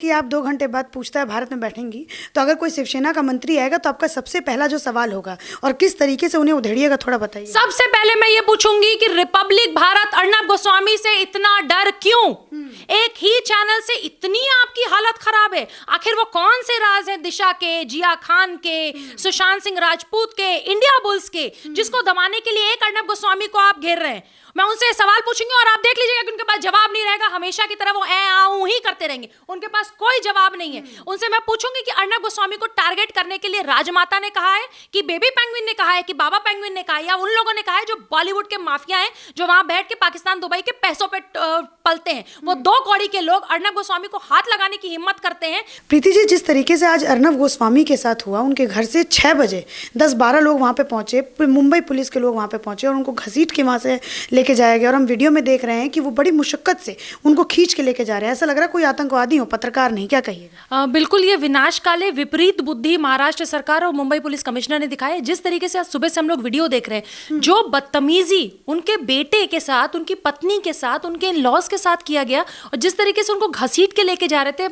कि आप 2 घंटे बाद पूछता है भारत में बैठेंगी, तो अगर कोई शिवसेना का मंत्री आएगा तो आपका सबसे पहला जो सवाल होगा और किस तरीके से उन्हें उधेड़िएगा, थोड़ा बताइए। सबसे पहले मैं ये पूछूंगी कि रिपब्लिक भारत अर्नब गोस्वामी से इतना डर क्यों? एक ही चैनल से इतनी आपकी हालत खराब है। आखिर वो कौन से राज हैं दिशा के, जिया खान के, सुशांत सिंह राजपूत के, इंडिया बुल्स के, जिसको दबाने के लिए एक अर्नब गोस्वामी को आप घेर रहे हैं? मैं उनसे सवाल पूछूंगी और आप देख लीजिएगा कि उनके पास जवाब नहीं रहेगा। हमेशा की तरह वो आऊं ही करते रहेंगे, उनके पास कोई जवाब नहीं है। उनसे मैं पूछूंगी कि अर्नब गोस्वामी को टारगेट करने के लिए राजमाता ने कहा है, कि बेबी पेंगुइन ने कहा है, कि बाबा पेंगुइन ने कहा है, या उन लोगों ने कहा है जो बॉलीवुड के माफिया हैं, जो वहां बैठ के पाकिस्तान दुबई के पैसों पे पलते हैं। वो 2 कौड़ी के लोग अर्नब गोस्वामी को हाथ लगाने की हिम्मत करते हैं। प्रीति जी, जिस तरीके से आज अर्नब गोस्वामी के साथ हुआ, उनके घर से 6 बजे 10-12 लोग वहां पे पहुंचे, मुंबई पुलिस के लोग वहां पे पहुंचे और उनको घसीट के वहां से लेके जाया गया। और हम वीडियो में देख रहे हैं कि वो बड़ी मुशक्कत से उनको खींच के लेके जा रहे हैं। ऐसा लग रहा है कोई आतंकवादी हो, पत्रकार नहीं। क्या कहिएगा? बिल्कुल, ये विनाशकाले विपरीत बुद्धि महाराष्ट्र सरकार और मुंबई पुलिस कमिश्नर ने दिखाया है। जिस तरीके से आज सुबह से हम लोग वीडियो देख रहे हैं, जो बदतमीजी उनके बेटे के साथ, उनकी पत्नी के साथ, उनके इन-लॉज के साथ किया गया, और जिस तरीके से उनको घसीट के लेके जा रहे थे,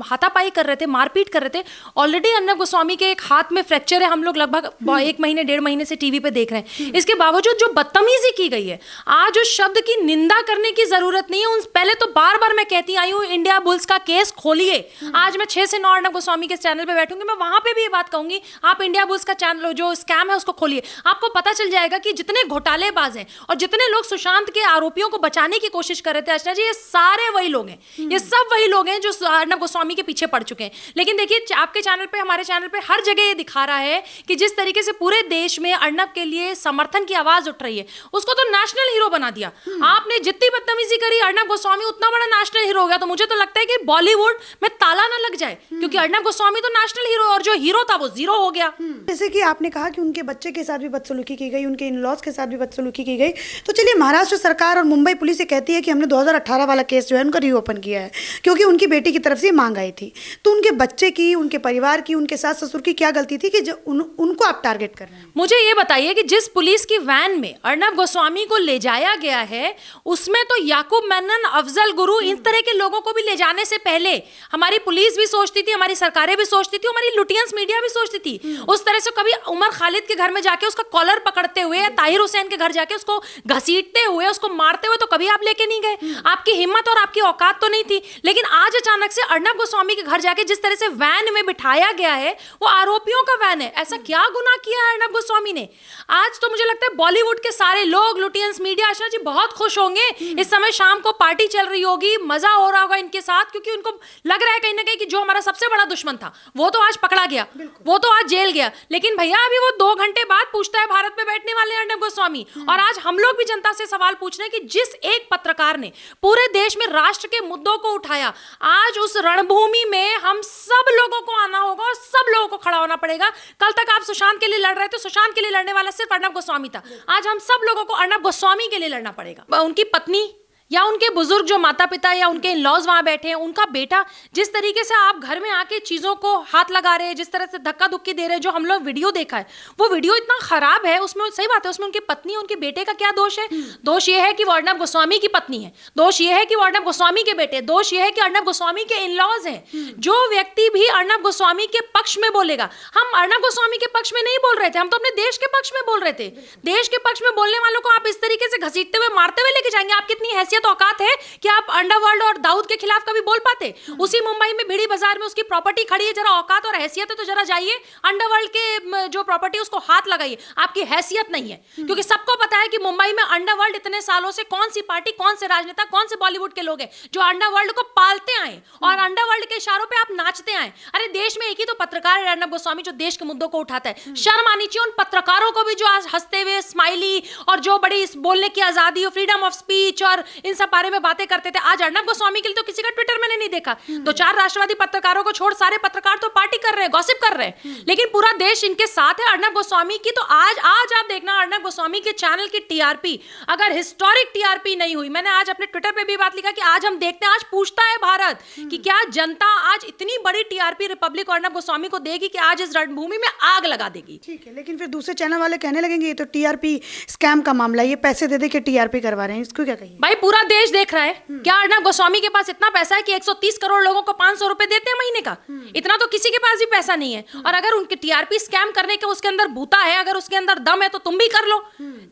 हाथापाई कर रहे थे, मारपीट कर रहे थे। ऑलरेडी अर्नब गोस्वामी के एक हाथ में फ्रैक्चर है, हम लोग लगभग 1 महीने 1.5 महीने से टीवी पे देख रहे हैं। इसके बावजूद जो बदतमीजी की गई है, आज उस शब्द की निंदा करने की जरूरत नहीं है। पहले तो बार बार मैं कहती आई हूं, इंडिया बुल्स का केस खोलिए। आज मैं 6 से 9 अर्नब गोस्वामी के चैनल पे बैठूंगी, मैं वहां पे भी ये बात कहूंगी, आप इंडिया बुल्स का चैनल जो स्कैम है उसको खोलिए। आपको पता चल जाएगा कि जितने घोटालेबाज हैं और जितने लोग सुशांत के आरोपियों को बचाने की कोशिश कर रहे थे अर्चना जी, ये सारे वही लोग हैं, ये सब वही लोग हैं जो अर्नब गोस्वामी के पीछे पड़ चुके हैं। लेकिन देखिए, आपके चैनल पे, हमारे चैनल पे हर जगह ये दिखा रहा है कि जिस तरीके से पूरे देश में अर्नब के लिए समर्थन की आवाज उठ रही है, उसको तो नेशनल हीरो बना दिया। आपने जितनी बदतमीजी करी, अर्नब गोस्वामी उतना बड़ा नेशनल हीरो हो गया। तो मुझे तो लगता है कि बॉलीवुड में ताला ना लग जाए, क्योंकि अर्नब गोस्वामी तो नेशनल हीरो, और जो हीरो था वो जीरो हो गया। जैसे कि आपने कहा कि उनके बच्चे के साथ भी बदसलूकी की गई, उनके इन-लॉज के साथ भी बदसलूकी की गई, तो चलिए, महाराष्ट्र सरकार और मुंबई पुलिस ये कहती है कि हमने 2018 वाला केस जो है उनका रीओपन किया है, क्योंकि उनकी बेटी की तरफ से मांग आई थी। तो उनके बच्चे की, उनके परिवार की, उनके सास ससुर की क्या गलती थी कि जो उनको आप टारगेट कर रहे हैं? मुझे ये बताइए कि जिस पुलिस की वैन में अर्नब गोस्वामी को ले जाया गया है, उसमें तो याकूब मेनन, अफजल गुरु, इन तरह के लोगों को भी ले जाने से पहले हमारी पुलिस भी सोचती थी, हमारी सरकारें भी सोचती थी, हमारी लुटियंस मीडिया भी सोचती थी। उस तरह से कभी उमर खालिद के घर में जाके उसका कॉलर पकड़ते हुए, ताहिर हुसैन के घर जाके उसको घसीटते हुए, उसको मारते हुए तो कभी आप लेके नहीं गए। आपकी हिम्मत और आपकी औकात तो नहीं थी। लेकिन आज अचानक से अर्नब गोस्वामी के घर जाके जिस तरह से वैन में बिठाया गया है, वो आरोपियों का वैन है। ऐसा क्या गुनाह किया है अर्नब गोस्वामी ने? आज तो मुझे लगता है बॉलीवुड के सारे लोग, लुटियंस मीडिया, आशा जी बहुत खुश होंगे। इस समय शाम को पार्टी चल रही होगी, मजा हो रहा होगा इनके साथ, क्योंकि उनको लग रहा है कहीं ना कहीं कि जो हमारा सबसे बड़ा दुश्मन था वो तो आज पकड़ा गया, वो तो आज जेल गया। लेकिन भैया, अभी वो 2 घंटे बाद पूछता है भारत में बैठने वाले अर्नब गोस्वामी। और आज हम लोग भी जनता से सवाल पूछ रहे हैं कि जिस एक पत्रकार ने पूरे देश में राष्ट्र के मुद्दों को उठाया, आज उस रणभूमि में हम सब लोगों को आना होगा और सब लोगों को खड़ा होना पड़ेगा। कल तक आप सुशांत के लिए लड़ रहे थे, सुशांत के लिए लड़ने वाला सिर्फ अर्नब गोस्वामी था। आज हम सब लोगों को अर्नब गोस्वामी के लिए लड़ना पड़ेगा। उनकी पत्नी या उनके बुजुर्ग जो माता पिता या उनके इन-लॉज वहां बैठे हैं, उनका बेटा, जिस तरीके से आप घर में आके चीजों को हाथ लगा रहे हैं, जिस तरह से धक्का धुक्की दे रहे हैं, जो हम लोग वीडियो देखा है, वो वीडियो इतना खराब है। उसमें सही बात है, उसमें उनकी पत्नी, उनके बेटे का क्या दोष है? दोष ये है कि वो अर्नब गोस्वामी की पत्नी है, दोष ये है कि वो अर्नब गोस्वामी के बेटे, दोष ये है कि अर्नब गोस्वामी के इन-लॉज हैं। जो व्यक्ति भी अर्नब गोस्वामी के पक्ष में बोलेगा, हम अर्नब गोस्वामी के पक्ष में नहीं बोल रहे थे, हम तो अपने देश के पक्ष में बोल रहे थे। देश के पक्ष में बोलने वालों को आप इस तरीके से घसीटते हुए, मारते हुए लेके जाएंगे? आप कितनी हैसियत, औकात है कि आप अंडरवर्ल्ड और दाऊद के खिलाफ कभी बोल पाते? उसी मुंबई में भिड़ी बाजार में उसकी प्रॉपर्टी खड़ी है, जरा औकात और हैसियत है तो जरा जाइए अंडरवर्ल्ड के जो प्रॉपर्टी उसको हाथ लगाइए। आपकी हैसियत नहीं है, क्योंकि सबको पता है कि मुंबई में अंडरवर्ल्ड इतने सालों से कौन सी पार्टी, कौन से राजनेता, कौन से बॉलीवुड के लोग हैं जो अंडरवर्ल्ड को पालते आए और अंडरवर्ल्ड के इशारों पे आप नाचते आए। अरे देश में एक ही तो पत्रकार है अर्नब गोस्वामी, जो देश के मुद्दों को उठाता है। शर्म आनी चाहिए उन पत्रकारों को भी, जो आज हंसते हुए, स्माइली, और जो बड़ी बोलने की आजादी और फ्रीडम ऑफ स्पीच और इन सब बारे में बातें करते थे। आज अर्नब गोस्वामी के लिए तो किसी का ट्विटर मैंने नहीं देखा। 2-4 राष्ट्रवादी पत्रकारों को छोड़ सारे पत्रकार तो पार्टी कर रहे हैं, गॉसिप कर रहे हैं, लेकिन पूरा देश इनके साथ है अर्नब गोस्वामी की। तो आज आप देखना, अर्नब गोस्वामी के चैनल की टीआरपी अगर हिस्टोरिक टीआरपी नहीं हुई, मैंने आज अपने ट्विटर पे भी बात लिखा कि आज हम देखते हैं, आज पूछता है भारत कि क्या जनता आज इतनी बड़ी टीआरपी रिपब्लिक अर्नब गोस्वामी को देगी कि आज इस रणभूमि में आग लगा देगी। ठीक है, लेकिन फिर दूसरे चैनल वाले कहने लगेंगे ये तो टीआरपी स्कैम का मामला, ये पैसे दे दे के टीआरपी करवा रहे हैं, इसको क्या कहिए? भाई पूरे पूरा देश देख रहा है। क्या अर्नब गोस्वामी के पास इतना पैसा है कि 130 करोड़ लोगों को 500 रुपए देते हैं महीने का? इतना तो किसी के पास भी पैसा नहीं है। और अगर उनके टीआरपी स्कैम करने के उसके अंदर भूता है, अगर उसके अंदर दम है, तो तुम भी कर लो।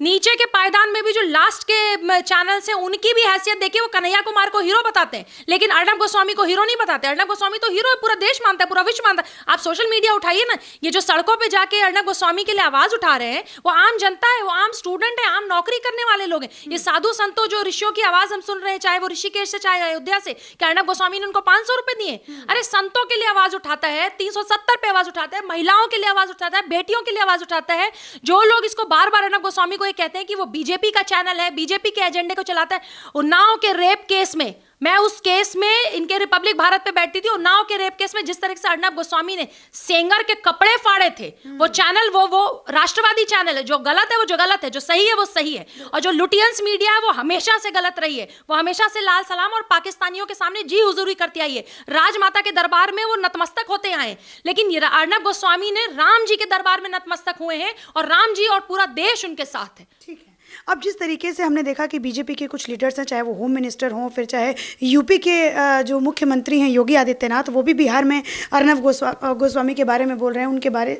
नीचे के पायदान में भी जो लास्ट के चैनल्स हैं, उनकी भी हैसियत देखिए। वो कन्हैया कुमार को हीरो बताते हैं, लेकिन अर्नब गोस्वामी को हीरो नहीं बताते। अर्नब गोस्वामी तो हीरो है, पूरा देश मानता है, पूरा विश्व मानता है। आप सोशल मीडिया उठाइए ना, ये जो सड़कों पे जाके अर्नब गोस्वामी के लिए आवाज उठा रहे हैं, वो आम जनता है, वो आम स्टूडेंट है, आम नौकरी करने वाले लोग हैं। ये साधु संतों जो ऋषियों की आवाज हम सुन रहे हैं, चाहे वो ऋषिकेश से चाहे अयोध्या से, कि अर्नब गोस्वामी ने उनको 500 रुपए दिए। अरे संतों के लिए आवाज उठाता है, 370 पे आवाज उठाता है, महिलाओं के लिए आवाज उठाता है, बेटियों के लिए आवाज उठाता है। जो लोग इसको बार बार अर्नब गोस्वामी को ये कहते हैं कि वो बीजेपी का चैनल है, बीजेपी के एजेंडे को चलाता है। उन्नाव के रेप केस में, मैं उस केस में इनके रिपब्लिक भारत पे बैठती थी, उन्नाव के रेप केस में जिस तरह से अर्नब गोस्वामी ने सेंगर के कपड़े फाड़े थे, वो चैनल वो राष्ट्रवादी चैनल है। जो गलत है वो जो गलत है, जो सही है वो सही है। और जो लुटियंस मीडिया है वो हमेशा से गलत रही है। वो हमेशा से लाल सलाम और पाकिस्तानियों के सामने जी हुजूरी करती आई है। राजमाता के दरबार में वो नतमस्तक होते आए, लेकिन अर्नब गोस्वामी ने राम जी के दरबार में नतमस्तक हुए हैं, और राम जी और पूरा देश उनके साथ है। ठीक है। अब जिस तरीके से हमने देखा कि बीजेपी के कुछ लीडर्स हैं, चाहे वो होम मिनिस्टर हों, फिर चाहे यूपी के जो मुख्यमंत्री हैं योगी आदित्यनाथ, वो भी बिहार में अर्नब गोस्वामी के बारे में बोल रहे हैं,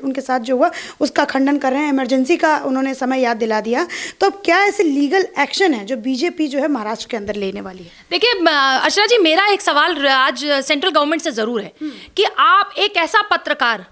उनके साथ जो हुआ उसका खंडन कर रहे हैं। इमरजेंसी का उन्होंने समय याद दिला दिया। तो अब क्या ऐसे लीगल एक्शन है जो बीजेपी जो है महाराष्ट्र के अंदर लेने वाली है? देखिए अर्चना जी, मेरा एक सवाल आज सेंट्रल गवर्नमेंट से जरूर है कि आप एक ऐसा पत्रकार,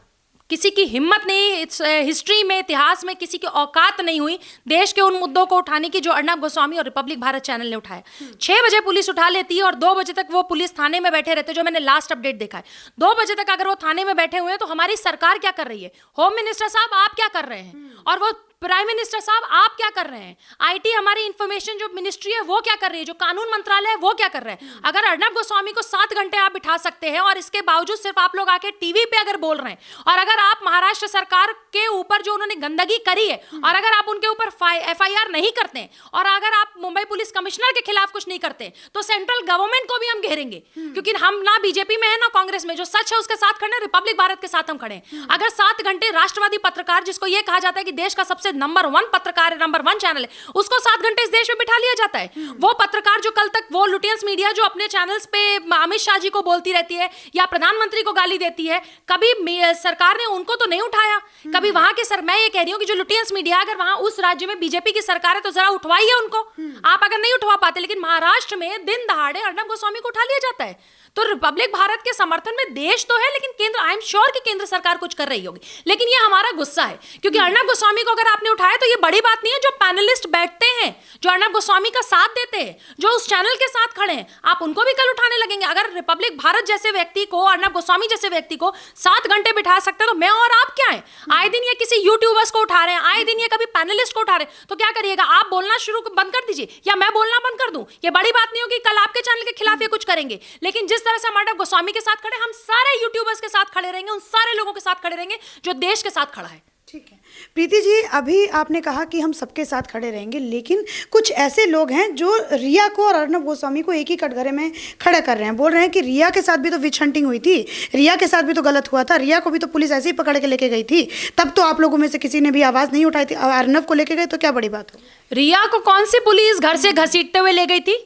किसी की हिम्मत नहीं, हिस्ट्री में, इतिहास में किसी की औकात नहीं हुई देश के उन मुद्दों को उठाने की जो अर्नब गोस्वामी और रिपब्लिक भारत चैनल ने उठाया। 6 बजे पुलिस उठा लेती है और 2 बजे तक वो पुलिस थाने में बैठे रहते हैं, जो मैंने लास्ट अपडेट देखा है। 2 बजे तक अगर वो थाने में बैठे हुए हैं तो हमारी सरकार क्या कर रही है? होम मिनिस्टर साहब आप क्या कर रहे हैं? और वो प्राइम मिनिस्टर साहब आप क्या कर रहे हैं? आईटी, हमारी इंफॉर्मेशन जो मिनिस्ट्री है वो क्या कर रही है? जो कानून मंत्रालय है वो क्या कर रहे हैं? अगर अर्नब गोस्वामी को 7 घंटे आप बिठा सकते हैं और इसके बावजूद सिर्फ आप लोग आके टीवी पे अगर बोल रहे हैं, और अगर आप महाराष्ट्र सरकार के ऊपर जो उन्होंने गंदगी करी है, और अगर आप उनके ऊपर FIR नहीं करते हैं, और अगर आप मुंबई पुलिस कमिश्नर के खिलाफ कुछ नहीं करते, तो सेंट्रल गवर्नमेंट को भी हम घेरेंगे। क्योंकि हम ना बीजेपी में है ना कांग्रेस में। जो सच है उसके साथ खड़े हैं, रिपब्लिक भारत के साथ हम खड़े हैं। अगर 7 घंटे राष्ट्रवादी पत्रकार, जिसको ये कहा जाता है कि देश का सबसे नंबर 1 पत्रकार है, नंबर 1 चैनल है, उसको 7 घंटे इस देश में बिठा लिया जाता है। वो पत्रकार जो कल तक, वो लुटियंस मीडिया जो अपने चैनल्स पे अमित शाह जी को बोलती रहती है या प्रधानमंत्री को गाली देती है, कभी सरकार ने उनको तो नहीं उठाया। कभी वहां के मैं ये कह रही हूँ कि जो लुटियंस मीडिया, अगर वहां उस राज्य में बीजेपी की सरकार है तो जरा उठवाइए उनको। आप अगर नहीं उठवा पाते, लेकिन महाराष्ट्र में दिन दहाड़े अर्नब गोस्वामी को उठा लिया जाता है। तो रिपब्लिक भारत के समर्थन में देश तो है, लेकिन केंद्र, आई एम श्योर कि केंद्र सरकार कुछ कर रही होगी। लेकिन ये हमारा गुस्सा है, क्योंकि अर्नब गोस्वामी को अगर आपने उठाया तो ये बड़ी बात नहीं है। जो पैनलिस्ट बैठते हैं, जो अर्नब गोस्वामी का साथ देते हैं, जो उस चैनल के साथ खड़े हैं, आप उनको भी कल उठाने लगेंगे। अगर रिपब्लिक भारत जैसे व्यक्ति को, अर्नब गोस्वामी जैसे व्यक्ति को 7 घंटे बिठा सकते हैं, तो मैं और आप क्या है? आए दिन ये किसी यूट्यूबर्स को उठा रहे हैं, आए दिन ये कभी पैनलिस्ट को उठा रहे हैं, तो क्या करिएगा? आप बोलना शुरू बंद कर दीजिए या मैं बोलना बंद कर दूं। ये बड़ी बात नहीं होगी, कल आपके चैनल के खिलाफ ये कुछ करेंगे। लेकिन जिस तरह से हम अर्नब गोस्वामी के साथ खड़े, हम सारे यूट्यूबर्स के साथ खड़े रहेंगे, उन सारे लोगों के साथ खड़े रहेंगे जो देश के साथ खड़ा है। ठीक है प्रीति जी, अभी आपने कहा कि हम सबके साथ खड़े रहेंगे, लेकिन कुछ ऐसे लोग हैं जो रिया को और अर्नब गोस्वामी को एक ही कटघरे में खड़ा कर रहे हैं। बोल रहे हैं कि रिया के साथ भी तो विच हंटिंग हुई थी, रिया के साथ भी तो गलत हुआ था, रिया को भी तो पुलिस ऐसे ही पकड़ के लेके गई थी, तब तो आप लोगों में से किसी ने भी आवाज़ नहीं उठाई थी। अर्नब को लेके गए तो क्या बड़ी बात हो? रिया को कौन सी पुलिस घर से घसीटते हुए ले गई थी?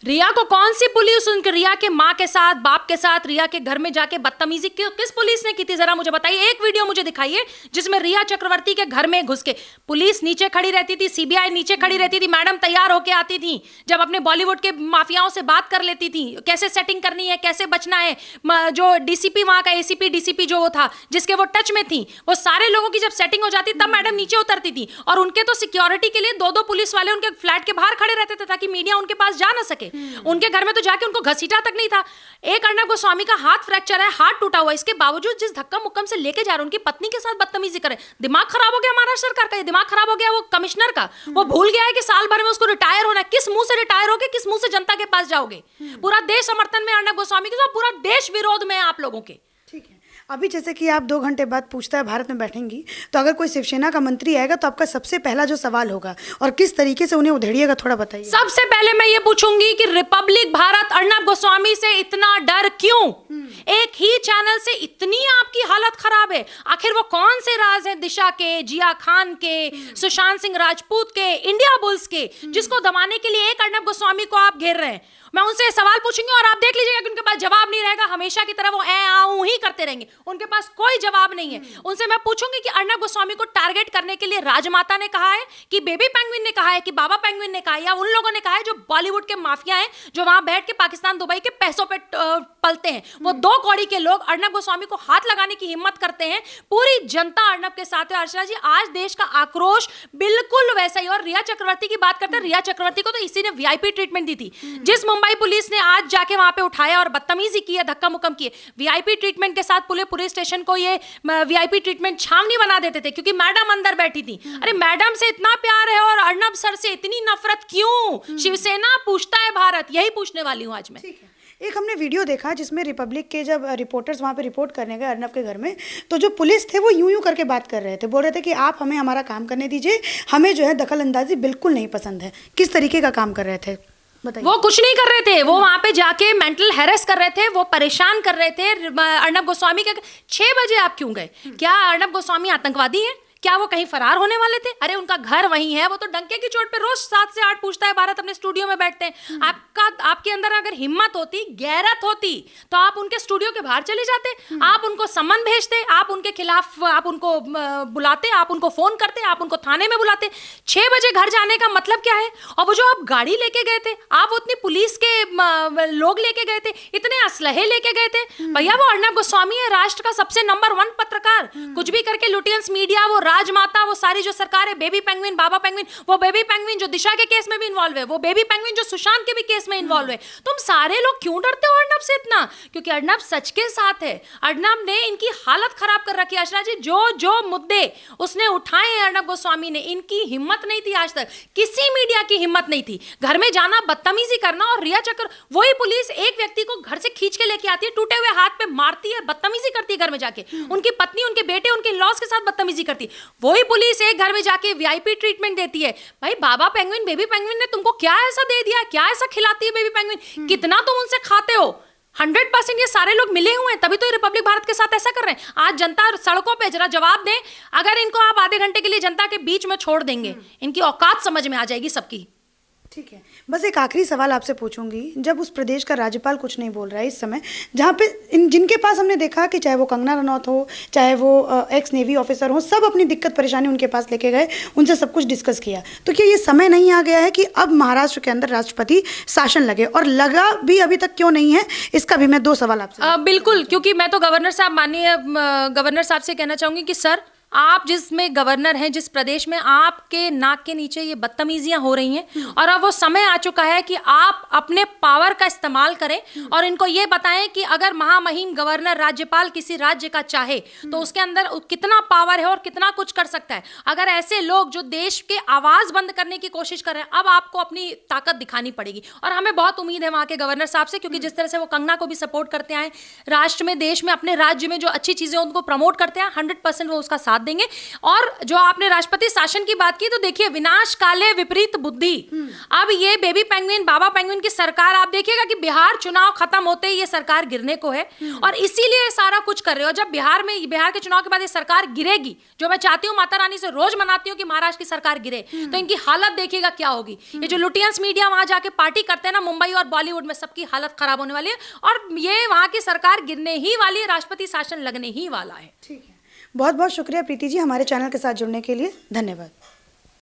रिया को कौन सी पुलिस उनके, रिया के माँ के साथ, बाप के साथ, रिया के घर में जाके बदतमीजी किस पुलिस ने की थी? जरा मुझे बताइए, एक वीडियो मुझे दिखाइए जिसमें रिया चक्रवर्ती के घर में घुस के पुलिस नीचे खड़ी रहती थी, सीबीआई नीचे खड़ी रहती थी, मैडम तैयार होके आती थी, जब अपने बॉलीवुड के माफियाओं से बात कर लेती थी, कैसे सेटिंग करनी है, कैसे बचना है। जो डीसीपी वहां का, एसीपी डीसीपी जो वो था, जिसके वो टच में थी, वो सारे लोगों की जब सेटिंग हो जाती तब मैडम नीचे उतरती थी। और उनके तो सिक्योरिटी के लिए 2-2 पुलिस वाले उनके फ्लैट के बाहर खड़े रहते थे ताकि मीडिया उनके पास जा ना सके। उनके घर में तो जाके उनको घसीटा तक नहीं था। एक अर्नब गोस्वामी का हाथ फ्रैक्चर है, हाथ टूटा हुआ, इसके बावजूद जिस धक्का मुक्कम से लेके जा रहे हैं, उनकी पत्नी के साथ बदतमीजी करे। दिमाग खराब हो गया महाराष्ट्र सरकार का, दिमाग खराब हो गया वो कमिश्नर का। वो भूल गया है कि साल भर में उसको रिटायर होना है। किस मुंह से रिटायर होगे, किस मुंह से जनता के पास जाओगे? पूरा देश समर्थन में अर्नब गोस्वामी के, पूरा देश विरोध में है आप लोगों के। ठीक है, अभी जैसे कि आप 2 घंटे बाद पूछता है भारत में बैठेंगी, तो अगर कोई शिवसेना का मंत्री आएगा तो आपका सबसे पहला जो सवाल होगा और किस तरीके से उन्हें उधेड़िएगा, थोड़ा बताइए। सबसे पहले मैं ये पूछूंगी कि रिपब्लिक भारत अर्नब गोस्वामी से इतना डर क्यों? एक ही चैनल से इतनी आपकी हालत खराब है? आखिर वो कौन से राज हैं दिशा के, जिया खान के, सुशांत सिंह राजपूत के, इंडिया बुल्स के, जिसको दबाने के लिए एक अर्नब गोस्वामी को आप घेर रहे हैं? मैं उनसे सवाल पूछूंगी और आप देख लीजिएगा कि उनके पास जवाब नहीं रहेगा। हमेशा की तरह वो आऊं ही करते रहेंगे, उनके पास कोई जवाब नहीं है। उनसे मैं पूछूंगी कि अर्नब गोस्वामी को टारगेट करने के लिए राजमाता ने कहा है, कि बेबी पेंगुइन ने कहा है, कि बाबा पेंगुइन ने कहा है, या उन लोगों ने कहा है जो बॉलीवुड के माफिया हैं, जो वहां बैठ के पाकिस्तान दुबई के पैसों पे पलते हैं। वो दो कौड़ी के लोग अर्नब गोस्वामी को हाथ लगाने की हिम्मत करते हैं। पूरी जनता अर्नब के साथ है। अर्चना जी, आज देश का आक्रोश बिल्कुल वैसा ही। और रिया चक्रवर्ती की बात करते हैं, रिया चक्रवर्ती को तो इसी ने वीआईपी ट्रीटमेंट दी थी। जिस मुंबई पुलिस ने आज जाके वहां पे उठाया और बदतमीजी की है, धक्का मुक्कम किए, वीआईपी ट्रीटमेंट के साथ पूरे पुलिस स्टेशन को ये वीआईपी ट्रीटमेंट छावनी बना देते थे, क्योंकि मैडम अंदर बैठी थी। अरे मैडम से इतना प्यार है और अर्नब सर से इतनी नफरत क्यों? शिवसेना पूछता है भारत, यही पूछने वाली हूं आज मैं। एक हमने वीडियो देखा जिसमें रिपब्लिक के जब रिपोर्टर्स वहाँ पे रिपोर्ट करने गए अर्नब के घर में, तो जो पुलिस थे वो यूं करके बात कर रहे थे, बोल रहे थे कि आप हमें हमारा काम करने दीजिए, हमें जो है दखल अंदाजी बिल्कुल नहीं पसंद है। किस तरीके का काम कर रहे थे बताइए। वो कुछ नहीं कर रहे थे, वो वहां पे जाके मेंटल हैरेस कर रहे थे, वो परेशान कर रहे थे अर्नब गोस्वामी के। 6 बजे आप क्यों गए? क्या अर्नब गोस्वामी आतंकवादी है? क्या वो कहीं फरार होने वाले थे? अरे उनका घर वहीं है, वो तो डंके की चोट पे रोज 7 से 8 पूछता है भारत अपने स्टूडियो में बैठते हैं। आपके अंदर अगर हिम्मत होती, गैरत होती, तो आप उनके स्टूडियो के बाहर चले जाते, आप उनको सम्मन भेजते, आप उनके खिलाफ आप उनको बुलाते, आप उनको फोन करते, आप उनको थाने में बुलाते। 6 बजे घर जाने का मतलब क्या है? और वो जो आप गाड़ी लेके गए थे, आप उतनी पुलिस के लोग लेके गए थे, इतने असलहे लेके गए थे। भैया वो अर्नब गोस्वामी है, राष्ट्र का सबसे नंबर 1 पत्रकार। कुछ भी करके लुटियंस मीडिया, वो राजमाता, वो सारी जो सरकार है, बेबी पेंगुइन, बाबा पेंगुइन, वो बेबी पेंगुइन जो दिशा के केस में भी इन्वॉल्व है, वो बेबी पेंगुइन जो सुशांत के भी केस में इन्वॉल्व है। तुम सारे लोग क्यों डरते हो अर्नब से इतना? क्योंकि अर्नब सच के साथ है। अर्नब ने इनकी हालत खराब कर रखी है। अर्चना जी, जो मुद्दे उसने उठाए हैं अर्नब गोस्वामी ने, इनकी हिम्मत नहीं थी आज तक, किसी मीडिया की हिम्मत नहीं थी। घर में जाना, बदतमीजी करना, और रिया चक्र, वही पुलिस एक व्यक्ति को घर से खींच के लेके आती है, टूटे हुए हाथ पे मारती है, बदतमीजी करती है घर में जाके, उनकी पत्नी, उनके बेटे, उनके लॉस के साथ बदतमीजी करती है। वही पुलिस एक घर में जाके वीआईपी ट्रीटमेंट देती है। भाई बाबा पेंगुइन, बेबी पेंगुइन ने तुमको क्या ऐसा दे दिया? क्या ऐसा खिलाती है बेबी पेंगुइन? कितना तुम उनसे खाते हो? 100% ये सारे लोग मिले हुए हैं, तभी तो ये रिपब्लिक भारत के साथ ऐसा कर रहे हैं। आज जनता सड़कों पे, जरा जवाब दें। अगर इनको आप आधे घंटे के लिए जनता के बीच में छोड़ देंगे, इनकी औकात समझ में आ जाएगी सबकी। ठीक है, बस एक आखिरी सवाल आपसे पूछूंगी। जब उस प्रदेश का राज्यपाल कुछ नहीं बोल रहा है इस समय, जहाँ पे जिनके पास हमने देखा कि चाहे वो कंगना रनौत हो, चाहे वो एक्स नेवी ऑफिसर हो, सब अपनी दिक्कत परेशानी उनके पास लेके गए, उनसे सब कुछ डिस्कस किया, तो क्या ये समय नहीं आ गया है कि अब महाराष्ट्र के अंदर राष्ट्रपति शासन लगे? और लगा भी अभी तक क्यों नहीं है, इसका भी मैं 2 सवाल आपसे। बिल्कुल, क्योंकि मैं तो गवर्नर साहब, माननीय गवर्नर साहब से कहना चाहूंगी कि सर, आप जिसमें गवर्नर हैं, जिस प्रदेश में आपके नाक के नीचे ये बदतमीजियां हो रही हैं, और अब वो समय आ चुका है कि आप अपने पावर का इस्तेमाल करें और इनको ये बताएं कि अगर महामहिम गवर्नर, राज्यपाल किसी राज्य का चाहे तो उसके अंदर कितना पावर है और कितना कुछ कर सकता है। अगर ऐसे लोग जो देश के आवाज बंद करने की कोशिश कर रहे हैं, अब आपको अपनी ताकत दिखानी पड़ेगी। और हमें बहुत उम्मीद है वहां के गवर्नर साहब से, क्योंकि जिस तरह से वो कंगना को भी सपोर्ट करते आए, राष्ट्र में, देश में, अपने राज्य में जो अच्छी चीजें उनको प्रमोट करते हैं, 100% वो उसका साथ देंगे। और जो आपने राष्ट्रपति शासन की बात की, तो देखिए, विनाश काले विपरीत बुद्धि। अब ये बेबी पेंगुइन, बाबा पेंगुइन की सरकार, आप देखिएगा कि बिहार चुनाव खत्म होते ही ये सरकार गिरने को है, और इसीलिए सारा कुछ कर रहे हो। जब बिहार के चुनाव के बाद ये सरकार गिरेगी, जो मैं चाहती हूँ, माता रानी से रोज मनाती हूँ कि महाराष्ट्र की सरकार गिरे, तो इनकी हालत देखिएगा क्या होगी। ये जो लुटियंस मीडिया वहां जाके पार्टी करते हैं ना, मुंबई और बॉलीवुड में, सबकी हालत खराब होने वाली है, और ये वहां की सरकार गिरने ही वाली है, राष्ट्रपति शासन लगने ही वाला है। ठीक है, बहुत बहुत शुक्रिया प्रीति जी, हमारे चैनल के साथ जुड़ने के लिए। धन्यवाद।